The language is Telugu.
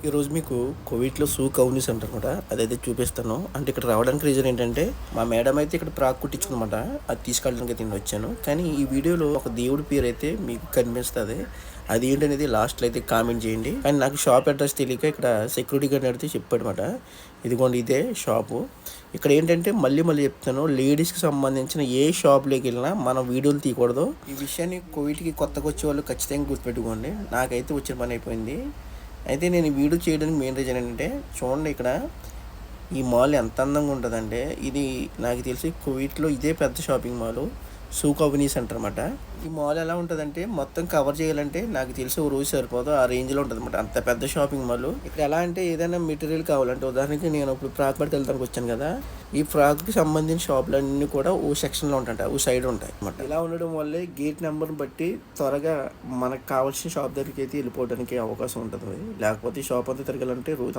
ఈరోజు మీకు కోవిడ్‌లో షూ కౌనీస్ అంటారనమాట. అదైతే చూపిస్తాను. అంటే ఇక్కడ రావడానికి రీజన్ ఏంటంటే, మా మేడం అయితే ఇక్కడ ఫ్రాక్ కుట్టించుకుందనమాట. అది తీసుకెళ్ళడానికి అయితే నేను వచ్చాను. కానీ ఈ వీడియోలో ఒక దేవుడి పేరైతే మీకు కనిపిస్తది. అది ఏంటనేది లాస్ట్‌లో అయితే కామెంట్ చేయండి. కానీ నాకు షాప్ అడ్రెస్ తెలియక ఇక్కడ సెక్యూరిటీ గార్డ్‌ని అడిగితే చెప్పాడనమాట. ఇదిగోండి ఇదే షాపు. ఇక్కడ ఏంటంటే మళ్ళీ మళ్ళీ చెప్తాను. లేడీస్‌కి సంబంధించిన ఏ షాప్‌లోకెళ్ళినా మనం వీడియోలు తీయకూడదు. ఈ విషయాన్ని కోవిడ్‌కి కొత్తగా వచ్చేవాళ్ళు ఖచ్చితంగా గుర్తుపెట్టుకోండి. నాకైతే వచ్చిన పని అయిపోయింది. అయితే నేను ఈ వీడియో చేయడానికి మెయిన్ రీజన్ ఏంటంటే చూడండి ఇక్కడ ఈ మాల్ ఎంత అందంగా ఉంటుందంటే ఇది నాకు తెలిసి కువైట్లో ఇదే పెద్ద షాపింగ్ మాల్ సూక్ అవనీస్ అంటారన్నమాట. ఈ మాల్ ఎలా ఉంటుందంటే మొత్తం కవర్ చేయాలంటే నాకు తెలిసి ఓ రోజు సరిపోదు ఆ రేంజ్లో ఉంటుంది అనమాట. అంత పెద్ద షాపింగ్ మాల్. ఇక్కడ ఎలా అంటే ఏదైనా మెటీరియల్ కావాలంటే ఉదాహరణకి నేను ఇప్పుడు ఫ్రాక్ పడితే వెళ్తానికి వచ్చాను కదా, ఈ ఫ్రాక్కి సంబంధించిన షాపులన్నీ కూడా ఓ సెక్షన్లో ఉంటాయి, ఓ సైడ్ ఉంటాయి అనమాట. ఇలా ఉండడం వల్లే గేట్ నెంబర్ని బట్టి త్వరగా మనకు కావాల్సిన షాప్ దగ్గరికి అయితే వెళ్ళిపోవడానికి అవకాశం ఉంటుంది. లేకపోతే ఈ షాప్ అంతా తిరగాలంటే రోజు